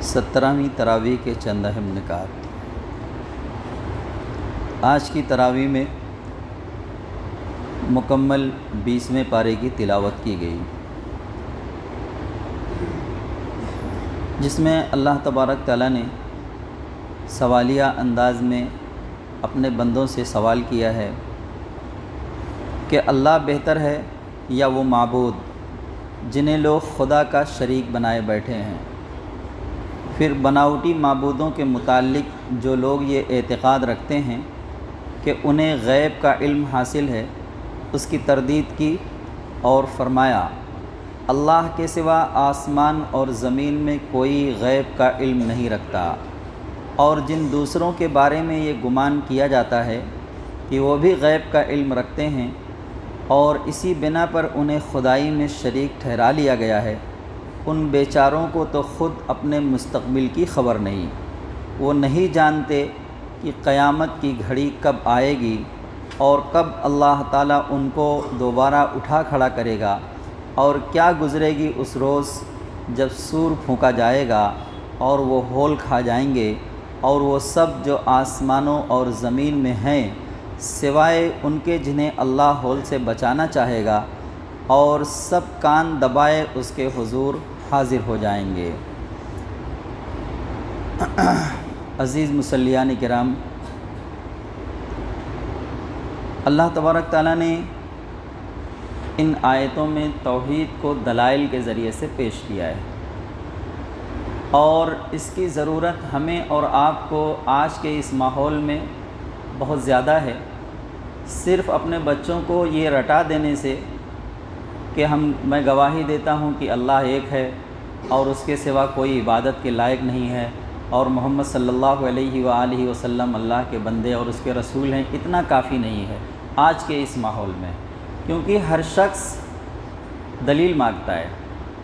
17ویں تراویح کے چند اہم نکات۔ آج کی تراویح میں مکمل 20ویں پارے کی تلاوت کی گئی، جس میں اللہ تبارک تعالیٰ نے سوالیہ انداز میں اپنے بندوں سے سوال کیا ہے کہ اللہ بہتر ہے یا وہ معبود جنہیں لوگ خدا کا شریک بنائے بیٹھے ہیں۔ پھر بناوٹی معبودوں کے متعلق جو لوگ یہ اعتقاد رکھتے ہیں کہ انہیں غیب کا علم حاصل ہے، اس کی تردید کی اور فرمایا اللہ کے سوا آسمان اور زمین میں کوئی غیب کا علم نہیں رکھتا، اور جن دوسروں کے بارے میں یہ گمان کیا جاتا ہے کہ وہ بھی غیب کا علم رکھتے ہیں اور اسی بنا پر انہیں خدائی میں شریک ٹھہرا لیا گیا ہے، ان بیچاروں کو تو خود اپنے مستقبل کی خبر نہیں۔ وہ نہیں جانتے کہ قیامت کی گھڑی کب آئے گی اور کب اللہ تعالیٰ ان کو دوبارہ اٹھا کھڑا کرے گا، اور کیا گزرے گی اس روز جب سور پھونکا جائے گا اور وہ ہول کھا جائیں گے، اور وہ سب جو آسمانوں اور زمین میں ہیں سوائے ان کے جنہیں اللہ ہول سے بچانا چاہے گا، اور سب کان دبائے اس کے حضور حاضر ہو جائیں گے۔ عزیز مصلیان کرام، اللہ تبارک تعالیٰ نے ان آیتوں میں توحید کو دلائل کے ذریعے سے پیش کیا ہے، اور اس کی ضرورت ہمیں اور آپ کو آج کے اس ماحول میں بہت زیادہ ہے۔ صرف اپنے بچوں کو یہ رٹا دینے سے کہ میں گواہی دیتا ہوں کہ اللہ ایک ہے اور اس کے سوا کوئی عبادت کے لائق نہیں ہے، اور محمد صلی اللہ علیہ وآلہ وسلم اللہ کے بندے اور اس کے رسول ہیں، اتنا کافی نہیں ہے آج کے اس ماحول میں، کیونکہ ہر شخص دلیل مانگتا ہے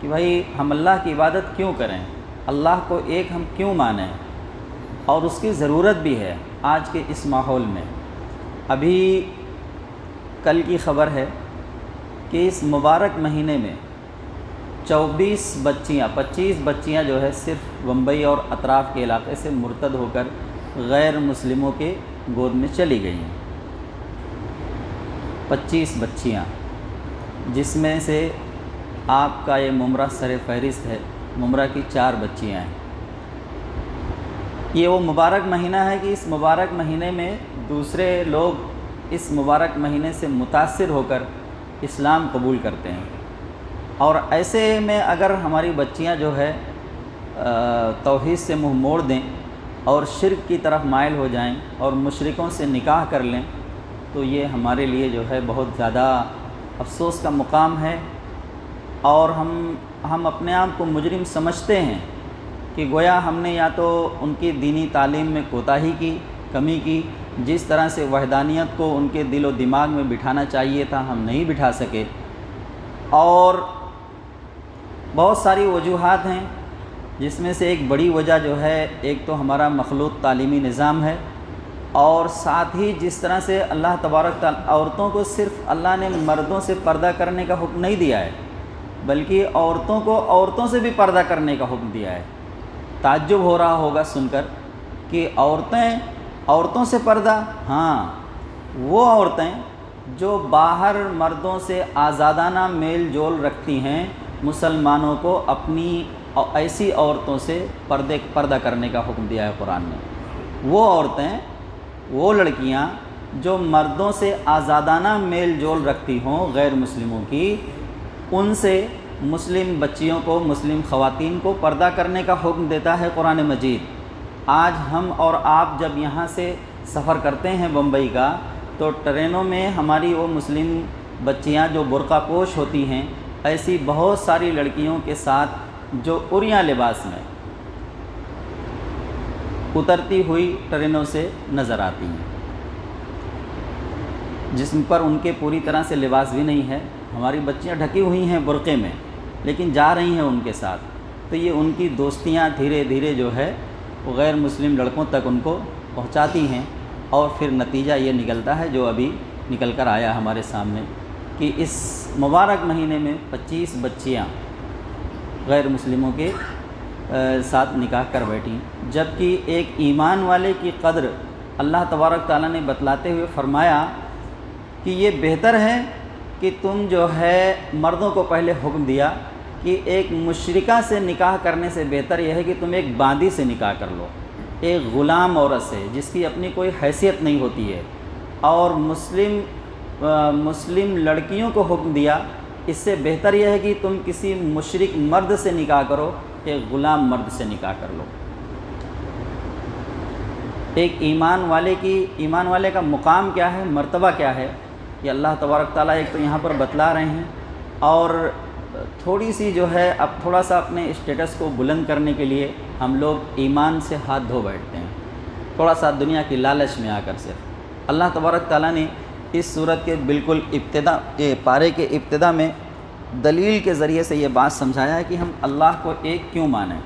کہ بھائی ہم اللہ کی عبادت کیوں کریں، اللہ کو ایک ہم کیوں مانیں، اور اس کی ضرورت بھی ہے آج کے اس ماحول میں۔ ابھی کل کی خبر ہے کہ اس مبارک مہینے میں 25 بچیاں جو ہے صرف بمبئی اور اطراف کے علاقے سے مرتد ہو کر غیر مسلموں کے گود میں چلی گئی ہیں۔ 25 بچیاں، جس میں سے آپ کا یہ ممرہ سر فہرست ہے، ممرہ کی 4 بچیاں ہیں۔ یہ وہ مبارک مہینہ ہے کہ اس مبارک مہینے میں دوسرے لوگ اس مبارک مہینے سے متاثر ہو کر اسلام قبول کرتے ہیں، اور ایسے میں اگر ہماری بچیاں جو ہے توحید سے منہ موڑ دیں اور شرک کی طرف مائل ہو جائیں اور مشرکوں سے نکاح کر لیں، تو یہ ہمارے لیے جو ہے بہت زیادہ افسوس کا مقام ہے، اور ہم اپنے آپ کو مجرم سمجھتے ہیں کہ گویا ہم نے یا تو ان کی دینی تعلیم میں کوتاہی کی، کمی کی، جس طرح سے وحدانیت کو ان کے دل و دماغ میں بٹھانا چاہیے تھا ہم نہیں بٹھا سکے، اور بہت ساری وجوہات ہیں، جس میں سے ایک بڑی وجہ جو ہے، ایک تو ہمارا مخلوط تعلیمی نظام ہے، اور ساتھ ہی جس طرح سے اللہ تبارک تعالیٰ عورتوں کو صرف اللہ نے مردوں سے پردہ کرنے کا حکم نہیں دیا ہے، بلکہ عورتوں کو عورتوں سے بھی پردہ کرنے کا حکم دیا ہے۔ تعجب ہو رہا ہوگا سن کر کہ عورتوں سے پردہ، ہاں وہ عورتیں جو باہر مردوں سے آزادانہ میل جول رکھتی ہیں، مسلمانوں کو اپنی ایسی عورتوں سے پردہ کرنے کا حکم دیا ہے قرآن نے۔ وہ عورتیں، وہ لڑکیاں جو مردوں سے آزادانہ میل جول رکھتی ہوں غیر مسلموں کی، ان سے مسلم بچیوں کو، مسلم خواتین کو پردہ کرنے کا حکم دیتا ہے قرآن مجید۔ آج ہم اور آپ جب یہاں سے سفر کرتے ہیں بمبئی کا، تو ٹرینوں میں ہماری وہ مسلم بچیاں جو برقع پوش ہوتی ہیں، ایسی بہت ساری لڑکیوں کے ساتھ جو عریاں لباس میں اترتی ہوئی ٹرینوں سے نظر آتی ہیں، جسم پر ان کے پوری طرح سے لباس بھی نہیں ہے، ہماری بچیاں ڈھکی ہوئی ہیں برقعے میں، لیکن جا رہی ہیں ان کے ساتھ، تو یہ ان کی دوستیاں دھیرے دھیرے جو ہے وہ غیر مسلم لڑکوں تک ان کو پہنچاتی ہیں، اور پھر نتیجہ یہ نکلتا ہے جو ابھی نکل کر آیا ہمارے سامنے کہ اس مبارک مہینے میں 25 بچیاں غیر مسلموں کے ساتھ نکاح کر بیٹھیں، جبکہ ایک ایمان والے کی قدر اللہ تبارک تعالیٰ نے بتلاتے ہوئے فرمایا کہ یہ بہتر ہے کہ تم جو ہے مردوں کو پہلے حکم دیا کہ ایک مشرکہ سے نکاح کرنے سے بہتر یہ ہے کہ تم ایک باندی سے نکاح کر لو، ایک غلام عورت سے جس کی اپنی کوئی حیثیت نہیں ہوتی ہے، اور مسلم لڑکیوں کو حکم دیا اس سے بہتر یہ ہے کہ تم کسی مشرک مرد سے نکاح کرو، ایک غلام مرد سے نکاح کر لو۔ ایک ایمان والے کا مقام کیا ہے، مرتبہ کیا ہے، یہ اللہ تبارک تعالیٰ ایک تو یہاں پر بتلا رہے ہیں، اور تھوڑی سی جو ہے اب تھوڑا سا اپنے اسٹیٹس کو بلند کرنے کے لیے ہم لوگ ایمان سے ہاتھ دھو بیٹھتے ہیں، تھوڑا سا دنیا کی لالچ میں آ کر صرف۔ اللہ تبارک تعالیٰ نے اس صورت کے بالکل پارے کے ابتدا میں دلیل کے ذریعے سے یہ بات سمجھایا ہے کہ ہم اللہ کو ایک کیوں مانیں۔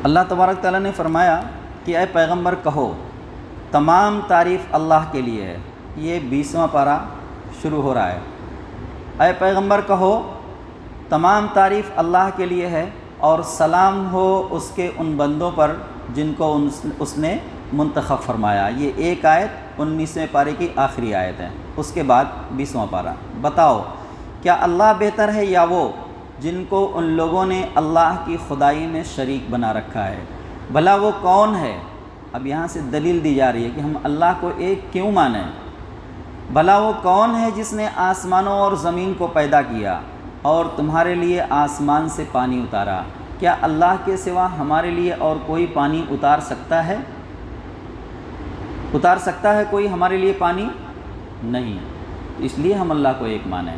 اللہ تبارک تعالیٰ نے فرمایا کہ اے پیغمبر کہو تمام تعریف اللہ کے لیے ہے، یہ 20واں پارہ شروع ہو رہا ہے۔ اے پیغمبر کہو تمام تعریف اللہ کے لیے ہے، اور سلام ہو اس کے ان بندوں پر جن کو اس نے منتخب فرمایا۔ یہ ایک آیت 19ویں پارے کی آخری آیت ہے، اس کے بعد 20واں پارہ۔ بتاؤ کیا اللہ بہتر ہے یا وہ جن کو ان لوگوں نے اللہ کی خدائی میں شریک بنا رکھا ہے؟ بھلا وہ کون ہے؟ اب یہاں سے دلیل دی جا رہی ہے کہ ہم اللہ کو ایک کیوں مانیں۔ بھلا وہ کون ہے جس نے آسمانوں اور زمین کو پیدا کیا اور تمہارے لیے آسمان سے پانی اتارا؟ کیا اللہ کے سوا ہمارے لیے اور کوئی پانی اتار سکتا ہے؟ اتار سکتا ہے کوئی ہمارے لیے پانی؟ نہیں۔ اس لیے ہم اللہ کو ایک مانیں،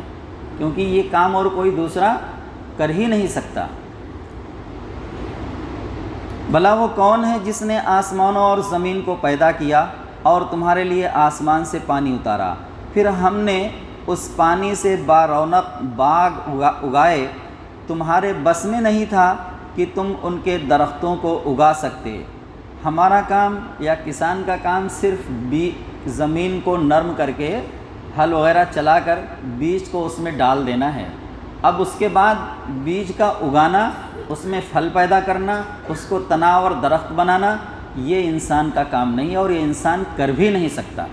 کیونکہ یہ کام اور کوئی دوسرا کر ہی نہیں سکتا۔ بھلا وہ کون ہے جس نے آسمانوں اور زمین کو پیدا کیا اور تمہارے لیے آسمان سے پانی اتارا، پھر ہم نے اس پانی سے بارونق باغ اگائے، تمہارے بس میں نہیں تھا کہ تم ان کے درختوں کو اگا سکتے۔ ہمارا کام یا کسان کا کام صرف زمین کو نرم کر کے ہل وغیرہ چلا کر بیج کو اس میں ڈال دینا ہے۔ اب اس کے بعد بیج کا اگانا، اس میں پھل پیدا کرنا، اس کو تنا اور درخت بنانا، یہ انسان کا کام نہیں ہے، اور یہ انسان کر بھی نہیں سکتا۔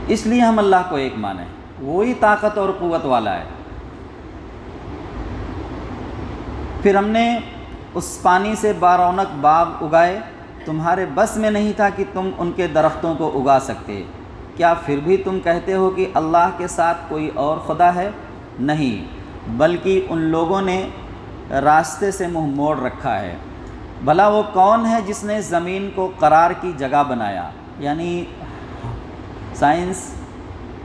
اس لیے ہم اللہ کو ایک مانیں، وہی طاقت اور قوت والا ہے۔ پھر ہم نے اس پانی سے بارونق باغ اگائے، تمہارے بس میں نہیں تھا کہ تم ان کے درختوں کو اگا سکتے۔ کیا پھر بھی تم کہتے ہو کہ اللہ کے ساتھ کوئی اور خدا ہے؟ نہیں، بلکہ ان لوگوں نے راستے سے منہ موڑ رکھا ہے۔ بھلا وہ کون ہے جس نے زمین کو قرار کی جگہ بنایا؟ یعنی سائنس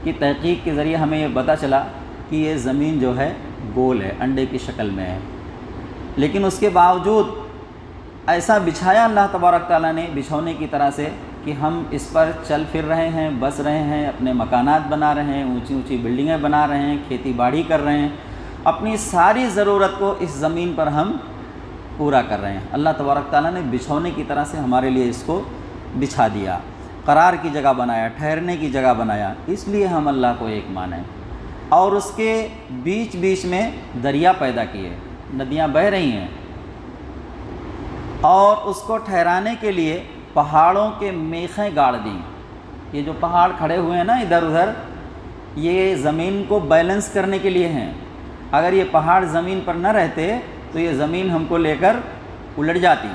کی تحقیق کے ذریعے ہمیں یہ پتہ چلا کہ یہ زمین جو ہے گول ہے، انڈے کی شکل میں ہے، لیکن اس کے باوجود ایسا بچھایا اللہ تبارک تعالیٰ نے بچھونے کی طرح سے کہ ہم اس پر چل پھر رہے ہیں، بس رہے ہیں، اپنے مکانات بنا رہے ہیں، اونچی اونچی بلڈنگیں بنا رہے ہیں، کھیتی باڑی کر رہے ہیں، اپنی ساری ضرورت کو اس زمین پر ہم پورا کر رہے ہیں۔ اللہ تبارک تعالیٰ نے بچھونے کی طرح سے ہمارے لیے اس کو بچھا دیا، قرار کی جگہ بنایا، ٹھہرنے کی جگہ بنایا۔ اس لیے ہم اللہ کو ایک مانیں۔ اور اس کے بیچ بیچ میں دریا پیدا کیے، ندیاں بہہ رہی ہیں، اور اس کو ٹھہرانے کے لیے پہاڑوں کے میخیں گاڑ دیں۔ یہ جو پہاڑ کھڑے ہوئے ہیں نا ادھر ادھر، یہ زمین کو بیلنس کرنے کے لیے ہیں۔ اگر یہ پہاڑ زمین پر نہ رہتے تو یہ زمین ہم کو لے کر الٹ جاتی۔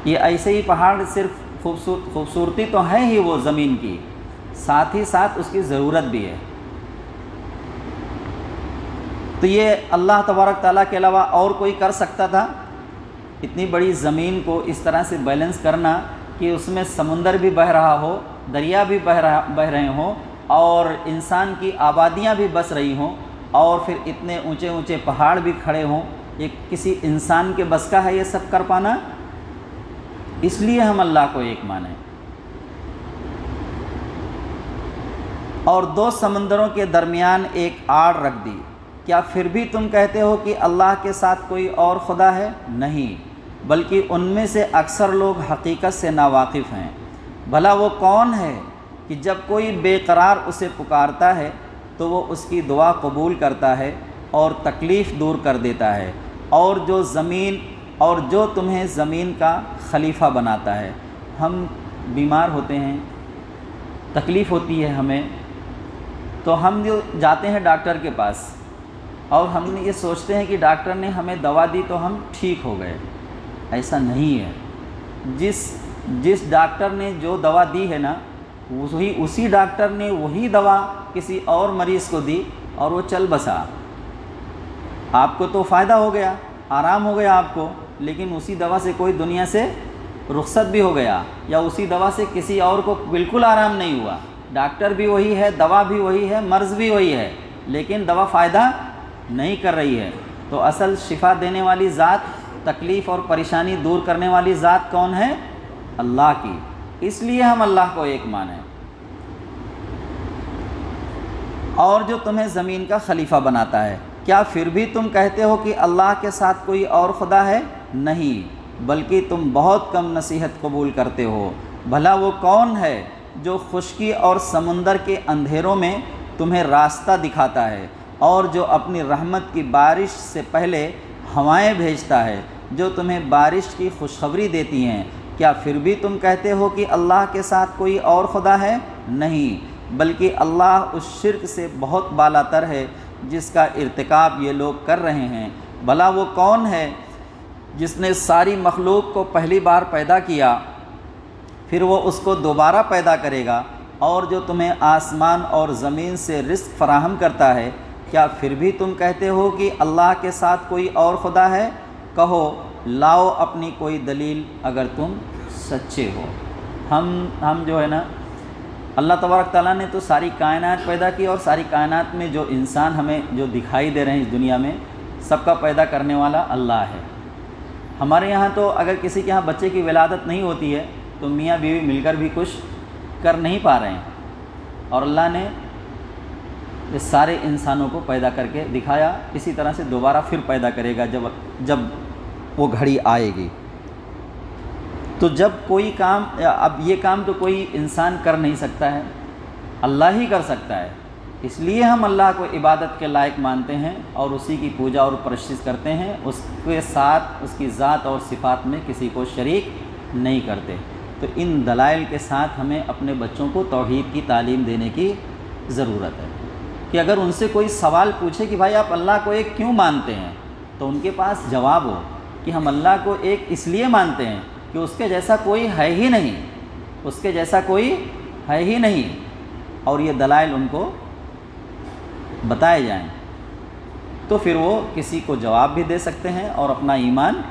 یہ ایسے ہی پہاڑ صرف خوبصورتی تو ہے ہی وہ زمین کی، ساتھ ہی ساتھ اس کی ضرورت بھی ہے۔ تو یہ اللہ تبارک تعالیٰ کے علاوہ اور کوئی کر سکتا تھا؟ اتنی بڑی زمین کو اس طرح سے بیلنس کرنا کہ اس میں سمندر بھی بہہ رہا ہو، دریا بھی بہہ رہے ہوں، اور انسان کی آبادیاں بھی بس رہی ہوں، اور پھر اتنے اونچے اونچے پہاڑ بھی کھڑے ہوں، یہ کسی انسان کے بس کا ہے یہ سب کر پانا؟ اس لیے ہم اللہ کو ایک مانیں۔ اور دو سمندروں کے درمیان ایک آڑ رکھ دی، کیا پھر بھی تم کہتے ہو کہ اللہ کے ساتھ کوئی اور خدا ہے؟ نہیں، بلکہ ان میں سے اکثر لوگ حقیقت سے ناواقف ہیں۔ بھلا وہ کون ہے کہ جب کوئی بے قرار اسے پکارتا ہے تو وہ اس کی دعا قبول کرتا ہے اور تکلیف دور کر دیتا ہے، اور جو تمہیں زمین کا خلیفہ بناتا ہے۔ ہم بیمار ہوتے ہیں، تکلیف ہوتی ہے ہمیں، تو ہم جو جاتے ہیں ڈاکٹر کے پاس اور ہم یہ سوچتے ہیں کہ ڈاکٹر نے ہمیں دوا دی تو ہم ٹھیک ہو گئے۔ ایسا نہیں ہے۔ جس ڈاکٹر نے جو دوا دی ہے نا، اسی ڈاکٹر نے وہی دوا کسی اور مریض کو دی اور وہ چل بسا۔ آپ کو تو فائدہ ہو گیا، آرام ہو گیا آپ کو، لیکن اسی دوا سے کوئی دنیا سے رخصت بھی ہو گیا، یا اسی دوا سے کسی اور کو بالکل آرام نہیں ہوا۔ ڈاکٹر بھی وہی ہے، دوا بھی وہی ہے، مرض بھی وہی ہے، لیکن دوا فائدہ نہیں کر رہی ہے۔ تو اصل شفا دینے والی ذات، تکلیف اور پریشانی دور کرنے والی ذات کون ہے؟ اللہ کی۔ اس لیے ہم اللہ کو ایک مانیں۔ اور جو تمہیں زمین کا خلیفہ بناتا ہے، کیا پھر بھی تم کہتے ہو کہ اللہ کے ساتھ کوئی اور خدا ہے؟ نہیں، بلکہ تم بہت کم نصیحت قبول کرتے ہو۔ بھلا وہ کون ہے جو خشکی اور سمندر کے اندھیروں میں تمہیں راستہ دکھاتا ہے، اور جو اپنی رحمت کی بارش سے پہلے ہوائیں بھیجتا ہے جو تمہیں بارش کی خوشخبری دیتی ہیں؟ کیا پھر بھی تم کہتے ہو کہ اللہ کے ساتھ کوئی اور خدا ہے؟ نہیں، بلکہ اللہ اس شرک سے بہت بالا تر ہے جس کا ارتکاب یہ لوگ کر رہے ہیں۔ بھلا وہ کون ہے جس نے ساری مخلوق کو پہلی بار پیدا کیا، پھر وہ اس کو دوبارہ پیدا کرے گا، اور جو تمہیں آسمان اور زمین سے رزق فراہم کرتا ہے؟ کیا پھر بھی تم کہتے ہو کہ اللہ کے ساتھ کوئی اور خدا ہے؟ کہو، لاؤ اپنی کوئی دلیل اگر تم سچے ہو۔ ہم جو ہے نا، اللہ تبارک تعالیٰ نے تو ساری کائنات پیدا کی، اور ساری کائنات میں جو انسان ہمیں جو دکھائی دے رہے ہیں اس دنیا میں، سب کا پیدا کرنے والا اللہ ہے۔ ہمارے یہاں تو اگر کسی کے یہاں بچے کی ولادت نہیں ہوتی ہے تو میاں بیوی مل کر بھی کچھ کر نہیں پا رہے ہیں، اور اللہ نے اس سارے انسانوں کو پیدا کر کے دکھایا، اسی طرح سے دوبارہ پھر پیدا کرے گا جب وہ گھڑی آئے گی۔ تو جب کوئی کام، اب یہ کام تو کوئی انسان کر نہیں سکتا ہے، اللہ ہی کر سکتا ہے، اس لیے ہم اللہ کو عبادت کے لائق مانتے ہیں اور اسی کی پوجا اور پرستش کرتے ہیں، اس کے ساتھ اس کی ذات اور صفات میں کسی کو شریک نہیں کرتے۔ تو ان دلائل کے ساتھ ہمیں اپنے بچوں کو توحید کی تعلیم دینے کی ضرورت ہے، کہ اگر ان سے کوئی سوال پوچھے کہ بھائی آپ اللہ کو ایک کیوں مانتے ہیں، تو ان کے پاس جواب ہو کہ ہم اللہ کو ایک اس لیے مانتے ہیں کہ اس کے جیسا کوئی ہے ہی نہیں، اس کے جیسا کوئی ہے ہی نہیں، اور یہ دلائل ان کو بتائے جائیں، تو پھر وہ کسی کو جواب بھی دے سکتے ہیں اور اپنا ایمان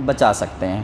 بچا سکتے ہیں۔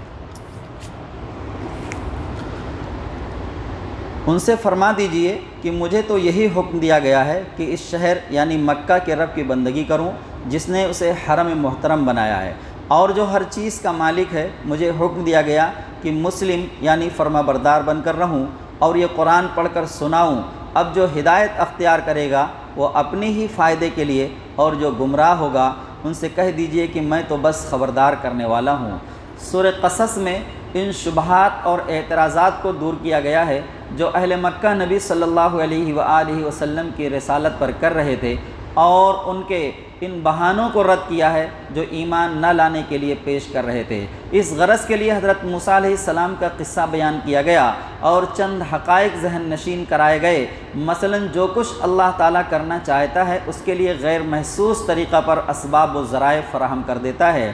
ان سے فرما دیجئے کہ مجھے تو یہی حکم دیا گیا ہے کہ اس شہر یعنی مکہ کے رب کی بندگی کروں جس نے اسے حرم محترم بنایا ہے، اور جو ہر چیز کا مالک ہے۔ مجھے حکم دیا گیا کہ مسلم یعنی فرما بردار بن کر رہوں اور یہ قرآن پڑھ کر سناؤں۔ اب جو ہدایت اختیار کرے گا وہ اپنی ہی فائدے کے لیے، اور جو گمراہ ہوگا ان سے کہہ دیجئے کہ میں تو بس خبردار کرنے والا ہوں۔ سورہ قصص میں ان شبہات اور اعتراضات کو دور کیا گیا ہے جو اہل مکہ نبی صلی اللہ علیہ وآلہ وسلم کی رسالت پر کر رہے تھے، اور ان کے ان بہانوں کو رد کیا ہے جو ایمان نہ لانے کے لیے پیش کر رہے تھے۔ اس غرض کے لیے حضرت موسیٰ علیہ السلام کا قصہ بیان کیا گیا اور چند حقائق ذہن نشین کرائے گئے۔ مثلا جو کچھ اللہ تعالیٰ کرنا چاہتا ہے اس کے لیے غیر محسوس طریقہ پر اسباب و ذرائع فراہم کر دیتا ہے۔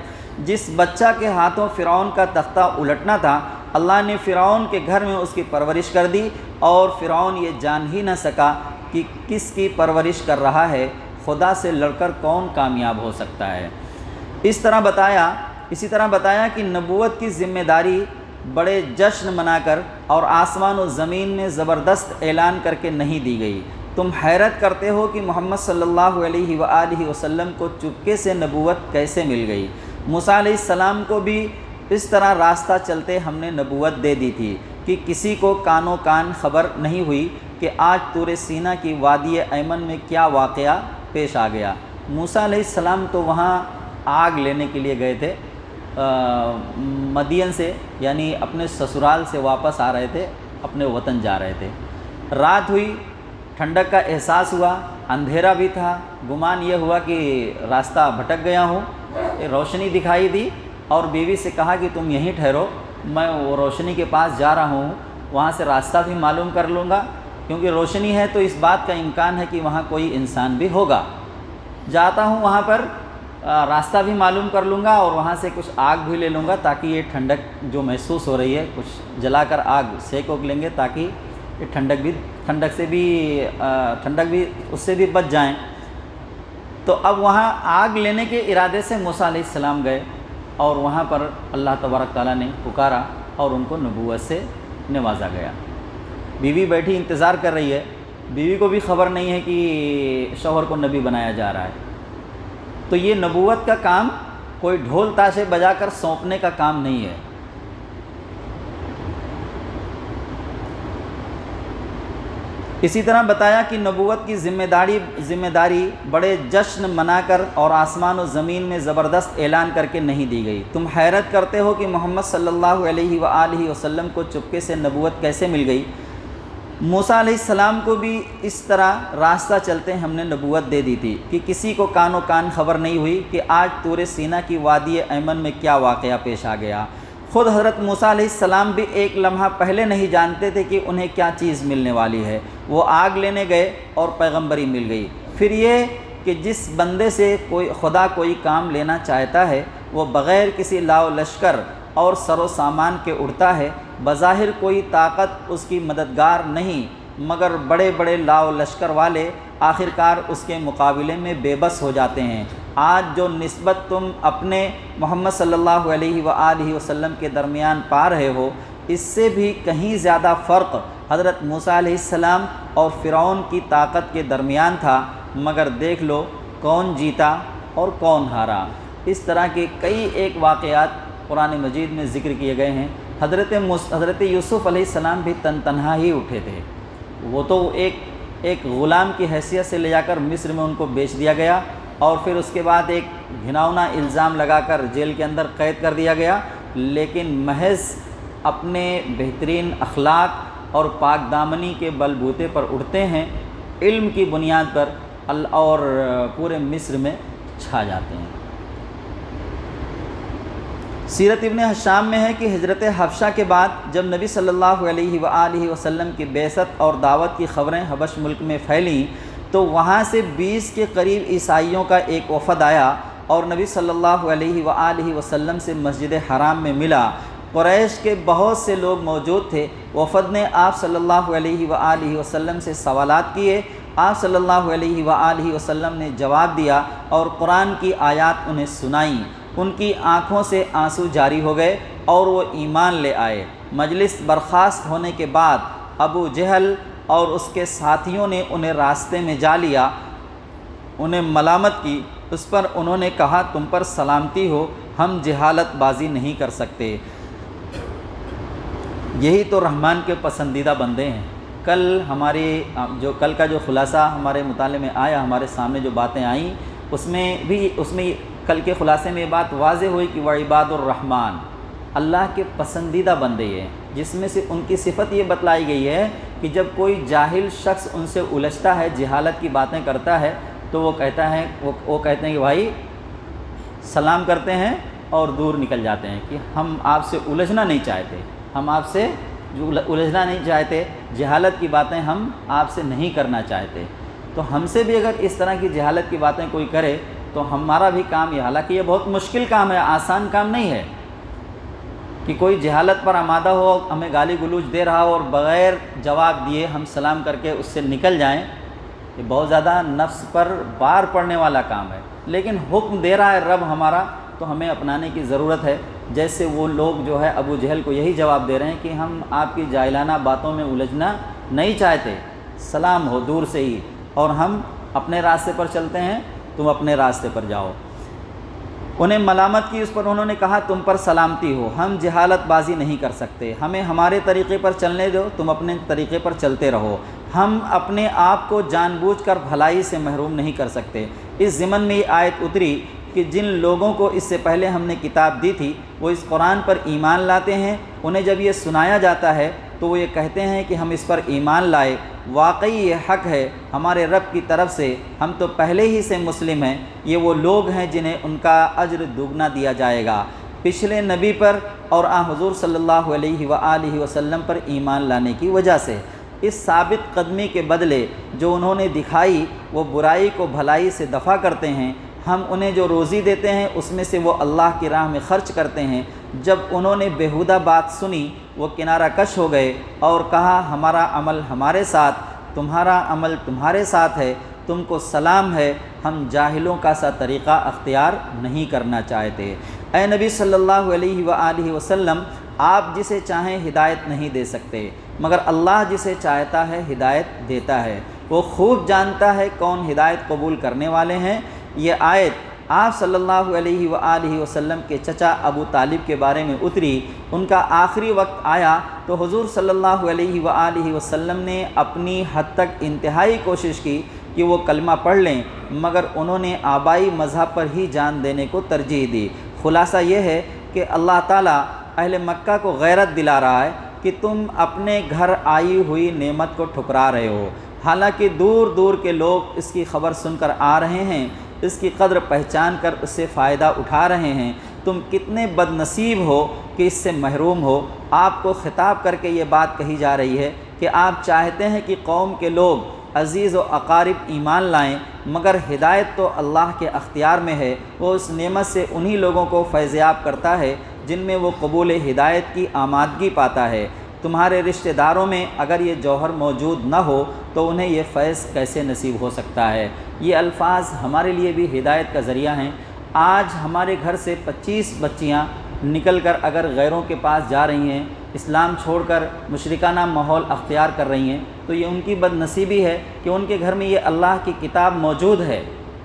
جس بچہ کے ہاتھوں فرعون کا تختہ الٹنا تھا، اللہ نے فرعون کے گھر میں اس کی پرورش کر دی، اور فرعون یہ جان ہی نہ سکا کہ کس کی پرورش کر رہا ہے، خدا سے لڑ کر کون کامیاب ہو سکتا ہے۔ اسی طرح بتایا کہ نبوت کی ذمہ داری بڑے جشن منا کر اور آسمان و زمین میں زبردست اعلان کر کے نہیں دی گئی۔ تم حیرت کرتے ہو کہ محمد صلی اللہ علیہ وآلہ وسلم کو چپکے سے نبوت کیسے مل گئی۔ موسیٰ علیہ السلام کو بھی اس طرح راستہ چلتے ہم نے نبوت دے دی تھی کہ کسی کو کانوں کان خبر نہیں ہوئی کہ آج طور سینا کی وادی ایمن میں کیا واقعہ پیش آ گیا۔ موسیٰ علیہ السلام تو وہاں آگ لینے کے لیے گئے تھے، مدین سے یعنی اپنے سسرال سے واپس آ رہے تھے، اپنے وطن جا رہے تھے۔ رات ہوئی، ٹھنڈک کا احساس ہوا، اندھیرا بھی تھا، گمان یہ ہوا کہ راستہ بھٹک گیا ہوں، روشنی دکھائی دی اور بیوی سے کہا کہ تم یہیں ٹھہرو، میں وہ روشنی کے پاس جا رہا ہوں، وہاں سے راستہ بھی معلوم کر لوں گا، کیونکہ روشنی ہے تو اس بات کا امکان ہے کہ وہاں کوئی انسان بھی ہوگا۔ جاتا ہوں وہاں پر راستہ بھی معلوم کر لوں گا اور وہاں سے کچھ آگ بھی لے لوں گا تاکہ یہ ٹھنڈک جو محسوس ہو رہی ہے کچھ جلا کر آگ سیک وک لیں گے تاکہ یہ ٹھنڈک بھی اس سے بھی بچ جائیں۔ تو اب وہاں آگ لینے کے ارادے سے موسیٰ علیہ السلام گئے اور وہاں پر اللہ تبارک تعالیٰ نے پکارا اور ان کو نبوت سے نوازا گیا۔ بیوی بیٹھی انتظار کر رہی ہے، بیوی کو بھی خبر نہیں ہے کہ شوہر کو نبی بنایا جا رہا ہے۔ تو یہ نبوت کا کام کوئی ڈھول تاشے بجا کر سونپنے کا کام نہیں ہے۔ اسی طرح بتایا کہ نبوت کی ذمہ داری بڑے جشن منا کر اور آسمان و زمین میں زبردست اعلان کر کے نہیں دی گئی۔ تم حیرت کرتے ہو کہ محمد صلی اللہ علیہ وآلہ وسلم کو چپکے سے نبوت کیسے مل گئی؟ موسیٰ علیہ السلام کو بھی اس طرح راستہ چلتے ہم نے نبوت دے دی تھی کہ کسی کو کان و کان خبر نہیں ہوئی کہ آج طور سینا کی وادی ایمن میں کیا واقعہ پیش آ گیا۔ خود حضرت موسیٰ علیہ السلام بھی ایک لمحہ پہلے نہیں جانتے تھے کہ انہیں کیا چیز ملنے والی ہے۔ وہ آگ لینے گئے اور پیغمبری مل گئی۔ پھر یہ کہ جس بندے سے خدا کوئی کام لینا چاہتا ہے وہ بغیر کسی لاؤ لشکر اور سر و سامان کے اڑتا ہے، بظاہر کوئی طاقت اس کی مددگار نہیں مگر بڑے بڑے لاؤ لشکر والے آخرکار اس کے مقابلے میں بے بس ہو جاتے ہیں۔ آج جو نسبت تم اپنے محمد صلی اللہ علیہ وآلہ وسلم کے درمیان پا رہے ہو، اس سے بھی کہیں زیادہ فرق حضرت موسیٰ علیہ السلام اور فرعون کی طاقت کے درمیان تھا، مگر دیکھ لو کون جیتا اور کون ہارا۔ اس طرح کے کئی ایک واقعات قرآن مجید میں ذکر کیے گئے ہیں۔ حضرت یوسف علیہ السلام بھی تنہا ہی اٹھے تھے، وہ تو ایک غلام کی حیثیت سے لے جا کر مصر میں ان کو بیچ دیا گیا اور پھر اس کے بعد ایک گھناؤنا الزام لگا کر جیل کے اندر قید کر دیا گیا، لیکن محض اپنے بہترین اخلاق اور پاک دامنی کے بل بوتے پر اٹھتے ہیں، علم کی بنیاد پر اور پورے مصر میں چھا جاتے ہیں۔ سیرت ابن ہشام میں ہے کہ ہجرت حبشہ کے بعد جب نبی صلی اللہ علیہ وآلہ وسلم کی بعثت اور دعوت کی خبریں حبش ملک میں پھیلیں تو وہاں سے 20 کے قریب عیسائیوں کا ایک وفد آیا اور نبی صلی اللہ علیہ وآلہ وسلم سے مسجد حرام میں ملا۔ قریش کے بہت سے لوگ موجود تھے۔ وفد نے آپ صلی اللہ علیہ وآلہ وسلم سے سوالات کیے، آپ صلی اللہ علیہ وآلہ وسلم نے جواب دیا اور قرآن کی آیات انہیں سنائیں۔ ان کی آنکھوں سے آنسو جاری ہو گئے اور وہ ایمان لے آئے۔ مجلس برخاست ہونے کے بعد ابو جہل اور اس کے ساتھیوں نے انہیں راستے میں جا لیا، انہیں ملامت کی۔ اس پر انہوں نے کہا تم پر سلامتی ہو، ہم جہالت بازی نہیں کر سکتے۔ یہی تو رحمان کے پسندیدہ بندے ہیں۔ کل کا جو خلاصہ ہمارے مطالعے میں آیا، ہمارے سامنے جو باتیں آئیں، اس میں کل کے خلاصے میں یہ بات واضح ہوئی کہ وعباد الرحمن اللہ کے پسندیدہ بندے ہیں، جس میں سے ان کی صفت یہ بتلائی گئی ہے کہ جب کوئی جاہل شخص ان سے الجھتا ہے، جہالت کی باتیں کرتا ہے، تو وہ کہتے ہیں کہ بھائی سلام کرتے ہیں اور دور نکل جاتے ہیں کہ ہم آپ سے الجھنا نہیں چاہتے، ہم آپ سے الجھنا نہیں چاہتے، جہالت کی باتیں ہم آپ سے نہیں کرنا چاہتے۔ تو ہم سے بھی اگر اس طرح کی جہالت کی باتیں کوئی کرے تو ہمارا بھی کام یہ، حالانکہ یہ بہت مشکل کام ہے، آسان کام نہیں ہے کہ کوئی جہالت پر آمادہ ہو، ہمیں گالی گلوچ دے رہا ہو اور بغیر جواب دیے ہم سلام کر کے اس سے نکل جائیں، یہ بہت زیادہ نفس پر بار پڑنے والا کام ہے، لیکن حکم دے رہا ہے رب ہمارا تو ہمیں اپنانے کی ضرورت ہے۔ جیسے وہ لوگ جو ہے ابو جہل کو یہی جواب دے رہے ہیں کہ ہم آپ کی جاہلانہ باتوں میں الجھنا نہیں چاہتے، سلام ہو دور سے ہی، اور ہم اپنے راستے پر چلتے ہیں، تم اپنے راستے پر جاؤ۔ انہیں ملامت کی، اس پر انہوں نے کہا تم پر سلامتی ہو، ہم جہالت بازی نہیں کر سکتے، ہمیں ہمارے طریقے پر چلنے دو، تم اپنے طریقے پر چلتے رہو، ہم اپنے آپ کو جان بوجھ کر بھلائی سے محروم نہیں کر سکتے۔ اس ضمن میں یہ آیت اتری کہ جن لوگوں کو اس سے پہلے ہم نے کتاب دی تھی وہ اس قرآن پر ایمان لاتے ہیں، انہیں جب یہ سنایا جاتا ہے تو وہ یہ کہتے ہیں کہ ہم اس پر ایمان لائے، واقعی یہ حق ہے ہمارے رب کی طرف سے، ہم تو پہلے ہی سے مسلم ہیں، یہ وہ لوگ ہیں جنہیں ان کا اجر دوگنا دیا جائے گا پچھلے نبی پر اور حضور صلی اللہ علیہ وآلہ وسلم پر ایمان لانے کی وجہ سے۔ اس ثابت قدمی کے بدلے جو انہوں نے دکھائی وہ برائی کو بھلائی سے دفع کرتے ہیں، ہم انہیں جو روزی دیتے ہیں اس میں سے وہ اللہ کی راہ میں خرچ کرتے ہیں۔ جب انہوں نے بیہودہ بات سنی وہ کنارہ کش ہو گئے اور کہا ہمارا عمل ہمارے ساتھ، تمہارا عمل تمہارے ساتھ ہے، تم کو سلام ہے، ہم جاہلوں کا سا طریقہ اختیار نہیں کرنا چاہتے۔ اے نبی صلی اللہ علیہ وآلہ وسلم، آپ جسے چاہیں ہدایت نہیں دے سکتے، مگر اللہ جسے چاہتا ہے ہدایت دیتا ہے، وہ خوب جانتا ہے کون ہدایت قبول کرنے والے ہیں۔ یہ آیت آپ صلی اللہ علیہ وآلہ وسلم کے چچا ابو طالب کے بارے میں اتری۔ ان کا آخری وقت آیا تو حضور صلی اللہ علیہ وآلہ وسلم نے اپنی حد تک انتہائی کوشش کی کہ وہ کلمہ پڑھ لیں، مگر انہوں نے آبائی مذہب پر ہی جان دینے کو ترجیح دی۔ خلاصہ یہ ہے کہ اللہ تعالیٰ اہل مکہ کو غیرت دلا رہا ہے کہ تم اپنے گھر آئی ہوئی نعمت کو ٹھکرا رہے ہو، حالانکہ دور دور کے لوگ اس کی خبر سن کر آ رہے ہیں، اس کی قدر پہچان کر اس سے فائدہ اٹھا رہے ہیں۔ تم کتنے بد نصیب ہو کہ اس سے محروم ہو۔ آپ کو خطاب کر کے یہ بات کہی جا رہی ہے کہ آپ چاہتے ہیں کہ قوم کے لوگ عزیز و اقارب ایمان لائیں، مگر ہدایت تو اللہ کے اختیار میں ہے، وہ اس نعمت سے انہی لوگوں کو فیضیاب کرتا ہے جن میں وہ قبول ہدایت کی آمادگی پاتا ہے۔ تمہارے رشتہ داروں میں اگر یہ جوہر موجود نہ ہو تو انہیں یہ فیض کیسے نصیب ہو سکتا ہے؟ یہ الفاظ ہمارے لیے بھی ہدایت کا ذریعہ ہیں۔ آج ہمارے گھر سے 25 بچیاں نکل کر اگر غیروں کے پاس جا رہی ہیں، اسلام چھوڑ کر مشرکانہ ماحول اختیار کر رہی ہیں، تو یہ ان کی بد نصیبی ہے کہ ان کے گھر میں یہ اللہ کی کتاب موجود ہے،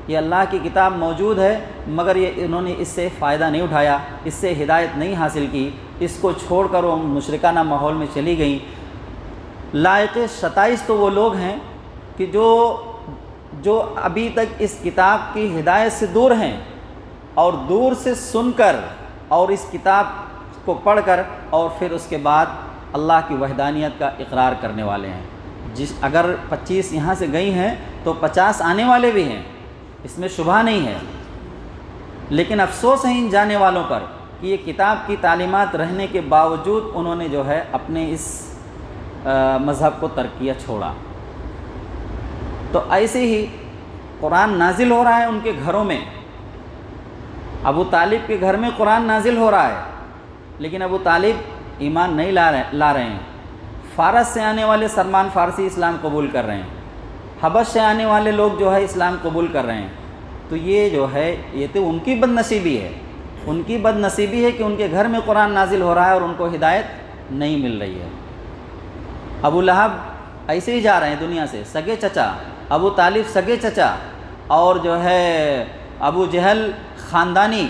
یہ اللہ کی کتاب موجود ہے، مگر یہ انہوں نے اس سے فائدہ نہیں اٹھایا، اس سے ہدایت نہیں حاصل کی، اس کو چھوڑ کر وہ مشرکانہ ماحول میں چلی گئیں۔ لائق ستائش تو وہ لوگ ہیں کہ جو ابھی تک اس کتاب کی ہدایت سے دور ہیں اور دور سے سن کر اور اس کتاب کو پڑھ کر اور پھر اس کے بعد اللہ کی وحدانیت کا اقرار کرنے والے ہیں۔ اگر 25 یہاں سے گئی ہیں تو 50 آنے والے بھی ہیں، اس میں شبہ نہیں ہے، لیکن افسوس ہے ان جانے والوں پر کہ یہ کتاب کی تعلیمات رہنے کے باوجود انہوں نے جو ہے اپنے اس مذہب کو ترک کیا، چھوڑا۔ تو ایسے ہی قرآن نازل ہو رہا ہے ان کے گھروں میں، ابو طالب کے گھر میں قرآن نازل ہو رہا ہے، لیکن ابو طالب ایمان نہیں لا رہے ہیں۔ فارس سے آنے والے سلمان فارسی اسلام قبول کر رہے ہیں، حبش سے آنے والے لوگ جو ہے اسلام قبول کر رہے ہیں۔ تو یہ جو ہے یہ تو ان کی بد نصیبی ہے، ان کی بد نصیبی ہے کہ ان کے گھر میں قرآن نازل ہو رہا ہے اور ان کو ہدایت نہیں مل رہی ہے۔ ابو لہب ایسے ہی جا رہے ہیں دنیا سے، سگے چچا، ابو طالب سگے چچا، اور جو ہے ابو جہل خاندانی،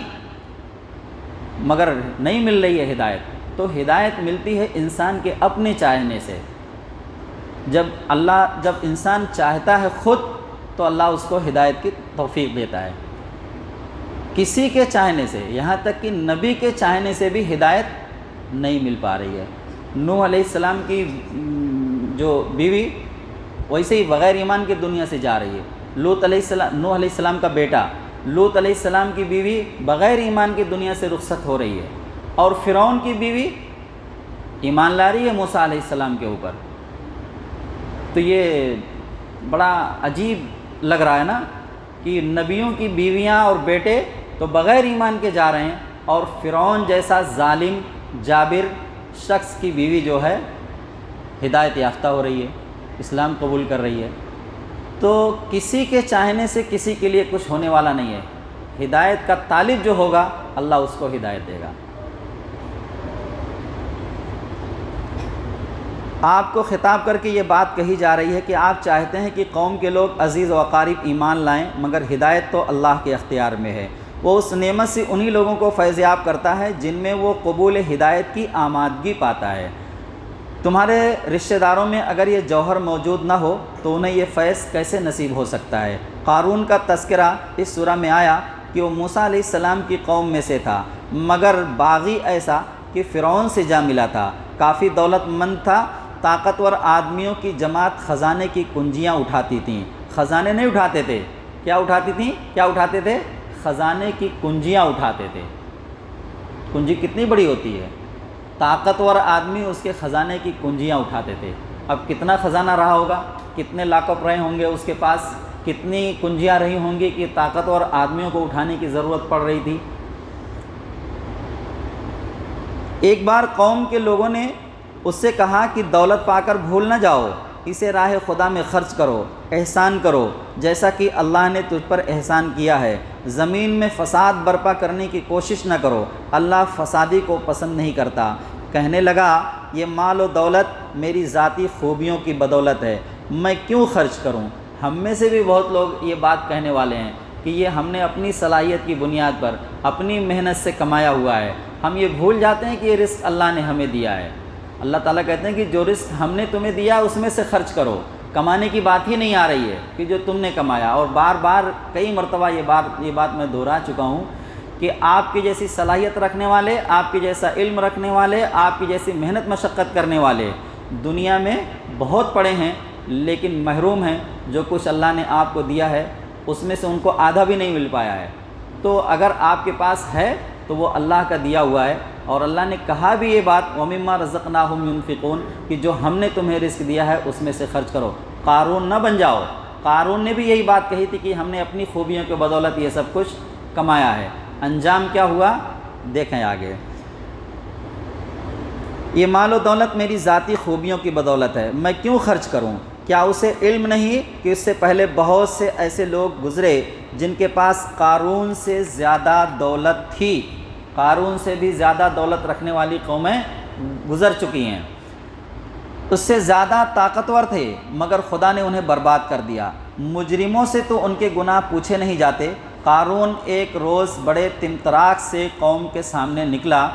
مگر نہیں مل رہی ہے ہدایت۔ تو ہدایت ملتی ہے انسان کے اپنے چاہنے سے۔ جب انسان چاہتا ہے خود تو اللہ اس کو ہدایت کی توفیق دیتا ہے، کسی کے چاہنے سے، یہاں تک کہ نبی کے چاہنے سے بھی ہدایت نہیں مل پا رہی ہے۔ نوح علیہ السلام کی جو بیوی ویسے ہی بغیر ایمان کے دنیا سے جا رہی ہے۔ نوح علیہ السلام کا بیٹا لوط علیہ السلام کی بیوی بغیر ایمان کی دنیا سے رخصت ہو رہی ہے، اور فرعون کی بیوی ایمان لا رہی ہے موسیٰ علیہ السلام کے اوپر۔ تو یہ بڑا عجیب لگ رہا ہے نا کہ نبیوں کی بیویاں اور بیٹے تو بغیر ایمان کے جا رہے ہیں، اور فرعون جیسا ظالم جابر شخص کی بیوی جو ہے ہدایت یافتہ ہو رہی ہے، اسلام قبول کر رہی ہے۔ تو کسی کے چاہنے سے کسی کے لیے کچھ ہونے والا نہیں ہے، ہدایت کا طالب جو ہوگا اللہ اس کو ہدایت دے گا۔ آپ کو خطاب کر کے یہ بات کہی جا رہی ہے کہ آپ چاہتے ہیں کہ قوم کے لوگ عزیز و اقارب ایمان لائیں، مگر ہدایت تو اللہ کے اختیار میں ہے، وہ اس نعمت سے انہی لوگوں کو فیضیاب کرتا ہے جن میں وہ قبول ہدایت کی آمادگی پاتا ہے۔ تمہارے رشتہ داروں میں اگر یہ جوہر موجود نہ ہو تو انہیں یہ فیض کیسے نصیب ہو سکتا ہے؟ قارون کا تذکرہ اس سورہ میں آیا کہ وہ موسیٰ علیہ السلام کی قوم میں سے تھا، مگر باغی ایسا کہ فرعون سے جا ملا تھا، کافی دولت مند تھا، طاقتور آدمیوں کی جماعت خزانے کی کنجیاں اٹھاتی تھیں۔ خزانے نہیں اٹھاتے تھے، کیا اٹھاتی تھیں؟ کیا اٹھاتے تھے؟ خزانے کی کنجیاں اٹھاتے تھے۔ کنجی کتنی بڑی ہوتی ہے؟ طاقتور آدمی اس کے خزانے کی کنجیاں اٹھاتے تھے۔ اب کتنا خزانہ رہا ہوگا، کتنے لاکھ رہے ہوں گے اس کے پاس، کتنی کنجیاں رہی ہوں گی کہ طاقتور آدمیوں کو اٹھانے کی ضرورت پڑ رہی تھی۔ ایک بار قوم کے لوگوں نے اس سے کہا کہ دولت پا کر بھول نہ جاؤ، اسے راہ خدا میں خرچ کرو، احسان کرو جیسا کہ اللہ نے تجھ پر احسان کیا ہے، زمین میں فساد برپا کرنے کی کوشش نہ کرو، اللہ فسادی کو پسند نہیں کرتا۔ کہنے لگا یہ مال و دولت میری ذاتی خوبیوں کی بدولت ہے، میں کیوں خرچ کروں؟ ہم میں سے بھی بہت لوگ یہ بات کہنے والے ہیں کہ یہ ہم نے اپنی صلاحیت کی بنیاد پر اپنی محنت سے کمایا ہوا ہے۔ ہم یہ بھول جاتے ہیں کہ یہ رزق اللہ نے ہمیں دیا ہے۔ اللہ تعالیٰ کہتے ہیں کہ جو رزق ہم نے تمہیں دیا اس میں سے خرچ کرو، کمانے کی بات ہی نہیں آ رہی ہے کہ جو تم نے کمایا۔ اور بار بار کئی مرتبہ یہ بات میں دہرا چکا ہوں کہ آپ کی جیسی صلاحیت رکھنے والے، آپ کی جیسا علم رکھنے والے، آپ کی جیسی محنت مشقت کرنے والے دنیا میں بہت پڑے ہیں، لیکن محروم ہیں۔ جو کچھ اللہ نے آپ کو دیا ہے اس میں سے ان کو آدھا بھی نہیں مل پایا ہے۔ تو اگر آپ کے پاس ہے تو وہ اللہ کا دیا ہوا ہے، اور اللہ نے کہا بھی یہ بات وَمِمَّا رَزَقْنَاهُمْ يُنْفِقُونَ کہ جو ہم نے تمہیں رزق دیا ہے اس میں سے خرچ کرو۔ قارون نہ بن جاؤ۔ قارون نے بھی یہی بات کہی تھی کہ ہم نے اپنی خوبیوں کے بدولت یہ سب کچھ کمایا ہے۔ انجام کیا ہوا دیکھیں آگے۔ یہ مال و دولت میری ذاتی خوبیوں کی بدولت ہے، میں کیوں خرچ کروں؟ کیا اسے علم نہیں کہ اس سے پہلے بہت سے ایسے لوگ گزرے جن کے پاس قارون سے زیادہ دولت تھی؟ قارون سے بھی زیادہ دولت رکھنے والی قومیں گزر چکی ہیں، اس سے زیادہ طاقتور تھے مگر خدا نے انہیں برباد کر دیا۔ مجرموں سے تو ان کے گناہ پوچھے نہیں جاتے۔ قارون ایک روز بڑے طمطراق سے قوم کے سامنے نکلا۔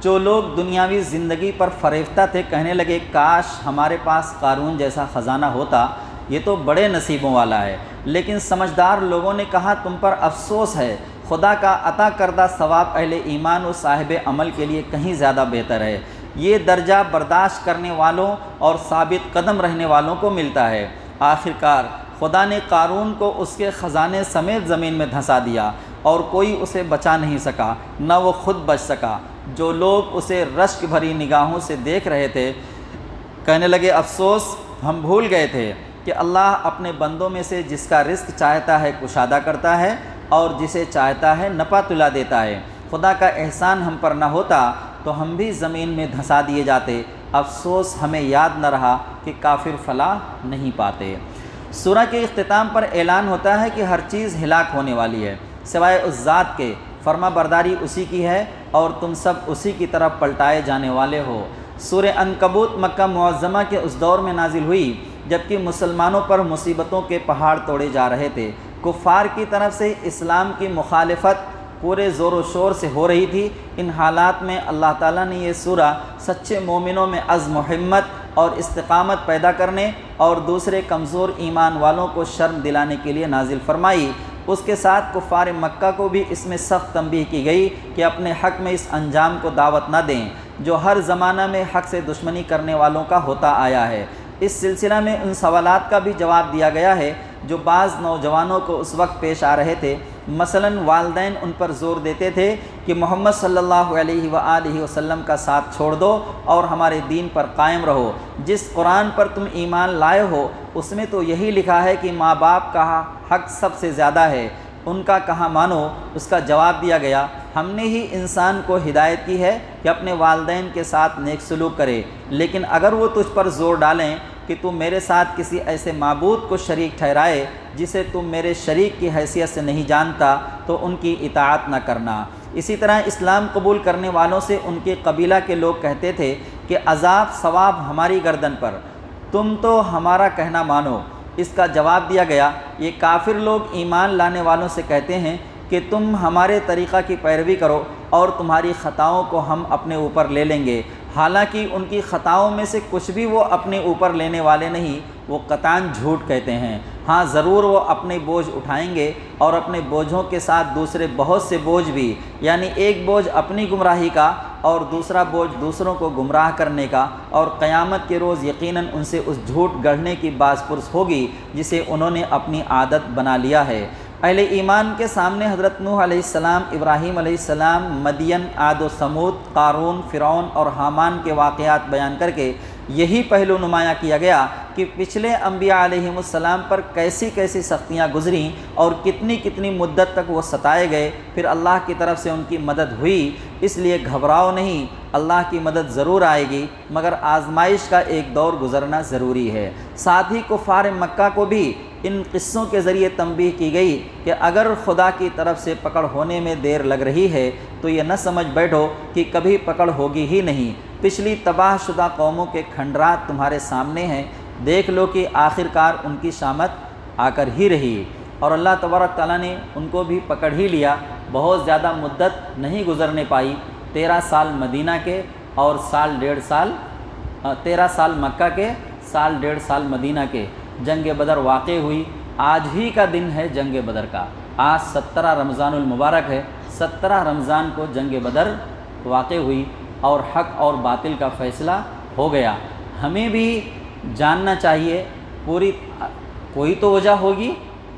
جو لوگ دنیاوی زندگی پر فریفتہ تھے کہنے لگے کاش ہمارے پاس قارون جیسا خزانہ ہوتا، یہ تو بڑے نصیبوں والا ہے۔ لیکن سمجھدار لوگوں نے کہا تم پر افسوس ہے، خدا کا عطا کردہ ثواب اہل ایمان و صاحب عمل کے لیے کہیں زیادہ بہتر ہے۔ یہ درجہ برداشت کرنے والوں اور ثابت قدم رہنے والوں کو ملتا ہے۔ آخرکار خدا نے قارون کو اس کے خزانے سمیت زمین میں دھنسا دیا اور کوئی اسے بچا نہیں سکا، نہ وہ خود بچ سکا۔ جو لوگ اسے رشک بھری نگاہوں سے دیکھ رہے تھے کہنے لگے افسوس، ہم بھول گئے تھے کہ اللہ اپنے بندوں میں سے جس کا رزق چاہتا ہے کشادہ کرتا ہے اور جسے چاہتا ہے نپا تلا دیتا ہے۔ خدا کا احسان ہم پر نہ ہوتا تو ہم بھی زمین میں دھنسا دیے جاتے۔ افسوس ہمیں یاد نہ رہا کہ کافر فلاح نہیں پاتے۔ سورہ کے اختتام پر اعلان ہوتا ہے کہ ہر چیز ہلاک ہونے والی ہے سوائے اس ذات کے، فرما برداری اسی کی ہے اور تم سب اسی کی طرف پلٹائے جانے والے ہو۔ سورہ عنکبوت مکہ معظمہ کے اس دور میں نازل ہوئی جبکہ مسلمانوں پر مصیبتوں کے پہاڑ توڑے جا رہے تھے۔ کفار کی طرف سے اسلام کی مخالفت پورے زور و شور سے ہو رہی تھی۔ ان حالات میں اللہ تعالیٰ نے یہ سورہ سچے مومنوں میں عزم و ہمت اور استقامت پیدا کرنے اور دوسرے کمزور ایمان والوں کو شرم دلانے کے لیے نازل فرمائی۔ اس کے ساتھ کفار مکہ کو بھی اس میں سخت تنبیہ کی گئی کہ اپنے حق میں اس انجام کو دعوت نہ دیں جو ہر زمانہ میں حق سے دشمنی کرنے والوں کا ہوتا آیا ہے۔ اس سلسلہ میں ان سوالات کا بھی جواب دیا گیا ہے جو بعض نوجوانوں کو اس وقت پیش آ رہے تھے۔ مثلاً والدین ان پر زور دیتے تھے کہ محمد صلی اللہ علیہ وآلہ وسلم کا ساتھ چھوڑ دو اور ہمارے دین پر قائم رہو۔ جس قرآن پر تم ایمان لائے ہو اس میں تو یہی لکھا ہے کہ ماں باپ کا حق سب سے زیادہ ہے، ان کا کہاں مانو؟ اس کا جواب دیا گیا ہم نے ہی انسان کو ہدایت کی ہے کہ اپنے والدین کے ساتھ نیک سلوک کرے، لیکن اگر وہ تجھ پر زور ڈالیں کہ تم میرے ساتھ کسی ایسے معبود کو شریک ٹھہرائے جسے تم میرے شریک کی حیثیت سے نہیں جانتا تو ان کی اطاعت نہ کرنا۔ اسی طرح اسلام قبول کرنے والوں سے ان کے قبیلہ کے لوگ کہتے تھے کہ عذاب ثواب ہماری گردن پر، تم تو ہمارا کہنا مانو۔ اس کا جواب دیا گیا یہ کافر لوگ ایمان لانے والوں سے کہتے ہیں کہ تم ہمارے طریقہ کی پیروی کرو اور تمہاری خطاؤں کو ہم اپنے اوپر لے لیں گے، حالانکہ ان کی خطاؤں میں سے کچھ بھی وہ اپنے اوپر لینے والے نہیں، وہ قطعاً جھوٹ کہتے ہیں۔ ہاں ضرور وہ اپنے بوجھ اٹھائیں گے اور اپنے بوجھوں کے ساتھ دوسرے بہت سے بوجھ بھی، یعنی ایک بوجھ اپنی گمراہی کا اور دوسرا بوجھ دوسروں کو گمراہ کرنے کا، اور قیامت کے روز یقیناً ان سے اس جھوٹ گڑھنے کی باز پرس ہوگی جسے انہوں نے اپنی عادت بنا لیا ہے۔ اہل ایمان کے سامنے حضرت نوح علیہ السلام، ابراہیم علیہ السلام، مدین، عاد و ثمود، قارون، فرعون اور حامان کے واقعات بیان کر کے یہی پہلو نمایاں کیا گیا کہ پچھلے انبیاء علیہم السلام پر کیسی کیسی سختیاں گزریں اور کتنی کتنی مدت تک وہ ستائے گئے، پھر اللہ کی طرف سے ان کی مدد ہوئی۔ اس لیے گھبراؤ نہیں، اللہ کی مدد ضرور آئے گی، مگر آزمائش کا ایک دور گزرنا ضروری ہے۔ ساتھ ہی کفار مکہ کو بھی ان قصوں کے ذریعے تنبیہ کی گئی کہ اگر خدا کی طرف سے پکڑ ہونے میں دیر لگ رہی ہے تو یہ نہ سمجھ بیٹھو کہ کبھی پکڑ ہوگی ہی نہیں۔ پچھلی تباہ شدہ قوموں کے کھنڈرات تمہارے سامنے ہیں، دیکھ لو کہ آخر کار ان کی شامت آ کر ہی رہی، اور اللہ تبارک تعالیٰ نے ان کو بھی پکڑ ہی لیا۔ بہت زیادہ مدت نہیں گزرنے پائی، 13 سال مدینہ کے اور 13 سال مکہ کے، 1.5 سال مدینہ کے۔ جنگ بدر واقع ہوئی، آج ہی کا دن ہے جنگ بدر کا، آج 17 رمضان المبارک ہے، 17 رمضان کو جنگ بدر واقع ہوئی اور حق اور باطل کا فیصلہ ہو گیا۔ ہمیں بھی جاننا چاہیے، کوئی تو وجہ ہوگی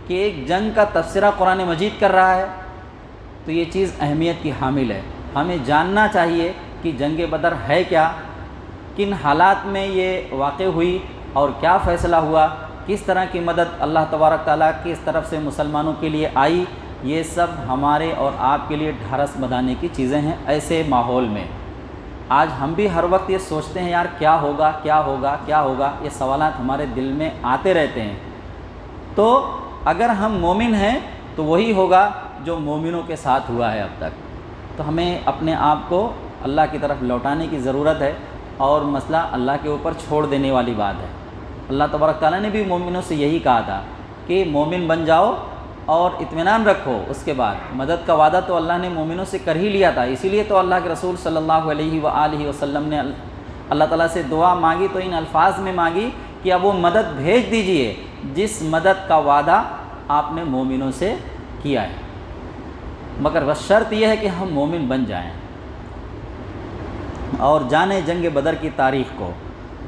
کہ ایک جنگ کا تبصرہ قرآن مجید کر رہا ہے، تو یہ چیز اہمیت کی حامل ہے۔ ہمیں جاننا چاہیے کہ جنگ بدر ہے کیا، کن حالات میں یہ واقع ہوئی اور کیا فیصلہ ہوا، کس طرح کی مدد اللہ تبارک تعالیٰ کی اس طرف سے مسلمانوں کے لیے آئی۔ یہ سب ہمارے اور آپ کے لیے ڈھارس بندھانے کی چیزیں ہیں۔ ایسے ماحول میں آج ہم بھی ہر وقت یہ سوچتے ہیں، یار کیا ہوگا کیا ہوگا کیا ہوگا، یہ سوالات ہمارے دل میں آتے رہتے ہیں۔ تو اگر ہم مومن ہیں تو وہی ہوگا جو مومنوں کے ساتھ ہوا ہے اب تک۔ تو ہمیں اپنے آپ کو اللہ کی طرف لوٹانے کی ضرورت ہے، اور مسئلہ اللہ کے اوپر چھوڑ دینے والی بات ہے۔ اللہ تبارک تعالیٰ نے بھی مومنوں سے یہی کہا تھا کہ مومن بن جاؤ اور اطمینان رکھو۔ اس کے بعد مدد کا وعدہ تو اللہ نے مومنوں سے کر ہی لیا تھا، اسی لیے تو اللہ کے رسول صلی اللہ علیہ وآلہ وسلم نے اللہ تعالیٰ سے دعا مانگی تو ان الفاظ میں مانگی کہ اب وہ مدد بھیج دیجئے جس مدد کا وعدہ آپ نے مومنوں سے کیا ہے، مگر بس شرط یہ ہے کہ ہم مومن بن جائیں اور جانیں جنگ بدر کی تاریخ کو۔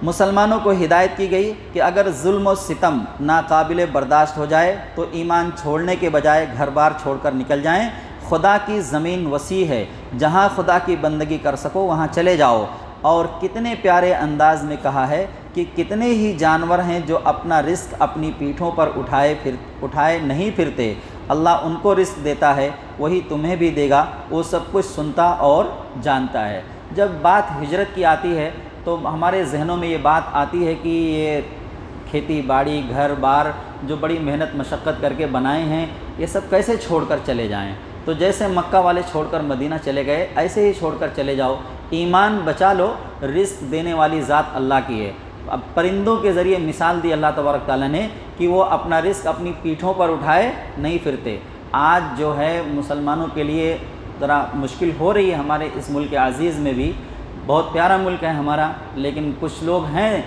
مسلمانوں کو ہدایت کی گئی کہ اگر ظلم و ستم ناقابل برداشت ہو جائے تو ایمان چھوڑنے کے بجائے گھر بار چھوڑ کر نکل جائیں۔ خدا کی زمین وسیع ہے، جہاں خدا کی بندگی کر سکو وہاں چلے جاؤ۔ اور کتنے پیارے انداز میں کہا ہے کہ کتنے ہی جانور ہیں جو اپنا رزق اپنی پیٹھوں پر اٹھائے نہیں پھرتے، اللہ ان کو رزق دیتا ہے، وہی تمہیں بھی دے گا، وہ سب کچھ سنتا اور جانتا ہے۔ جب بات ہجرت کی آتی ہے تو ہمارے ذہنوں میں یہ بات آتی ہے کہ یہ کھیتی باڑی گھر بار جو بڑی محنت مشقت کر کے بنائے ہیں، یہ سب کیسے چھوڑ کر چلے جائیں؟ تو جیسے مکہ والے چھوڑ کر مدینہ چلے گئے ایسے ہی چھوڑ کر چلے جاؤ، ایمان بچا لو، رزق دینے والی ذات اللہ کی ہے۔ اب پرندوں کے ذریعے مثال دی اللہ تبارک تعالیٰ نے کہ وہ اپنا رزق اپنی پیٹھوں پر اٹھائے نہیں پھرتے۔ آج جو ہے مسلمانوں کے لیے ذرا مشکل ہو رہی ہے، ہمارے اس ملک عزیز میں بھی، بہت پیارا ملک ہے ہمارا، لیکن کچھ لوگ ہیں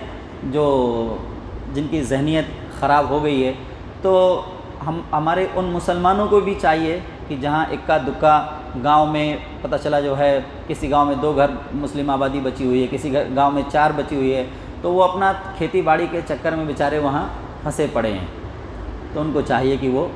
جن کی ذہنیت خراب ہو گئی ہے۔ تو ہمارے ان مسلمانوں کو بھی چاہیے کہ جہاں اکا دکا گاؤں میں پتہ چلا جو ہے کسی گاؤں میں 2 گھر مسلم آبادی بچی ہوئی ہے، کسی گاؤں میں 4 بچی ہوئی ہے، تو وہ اپنا کھیتی باڑی کے چکر میں بیچارے وہاں پھنسے پڑے ہیں، تو ان کو چاہیے کہ وہ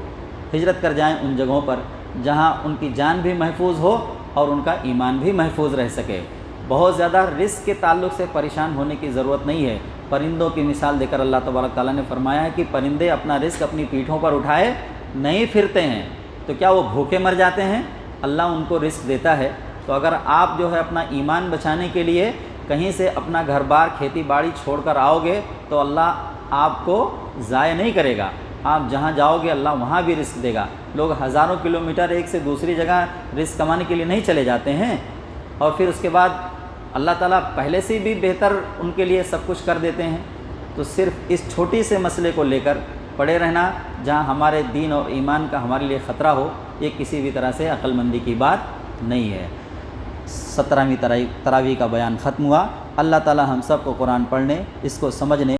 ہجرت کر جائیں ان جگہوں پر جہاں ان کی جان بھی محفوظ ہو اور ان کا ایمان بھی محفوظ رہ سکے۔ بہت زیادہ رزق کے تعلق سے پریشان ہونے کی ضرورت نہیں ہے۔ پرندوں کی مثال دے کر اللہ تبارک تعالیٰ نے فرمایا ہے کہ پرندے اپنا رزق اپنی پیٹھوں پر اٹھائے نہیں پھرتے ہیں، تو کیا وہ بھوکے مر جاتے ہیں؟ اللہ ان کو رزق دیتا ہے۔ تو اگر آپ جو ہے اپنا ایمان بچانے کے لیے کہیں سے اپنا گھر بار کھیتی باڑی چھوڑ کر آؤ گے تو اللہ آپ کو ضائع نہیں کرے گا، آپ جہاں جاؤ گے اللہ وہاں بھی رزق دے گا۔ لوگ ہزاروں کلومیٹر ایک سے دوسری جگہ رزق کمانے کے لیے نہیں چلے جاتے ہیں، اور پھر اس کے بعد اللہ تعالیٰ پہلے سے بھی بہتر ان کے لیے سب کچھ کر دیتے ہیں۔ تو صرف اس چھوٹی سے مسئلے کو لے کر پڑے رہنا جہاں ہمارے دین اور ایمان کا ہمارے لیے خطرہ ہو، یہ کسی بھی طرح سے عقل مندی کی بات نہیں ہے۔ 17ویں تراویح کا بیان ختم ہوا۔ اللہ تعالیٰ ہم سب کو قرآن پڑھنے، اس کو سمجھنے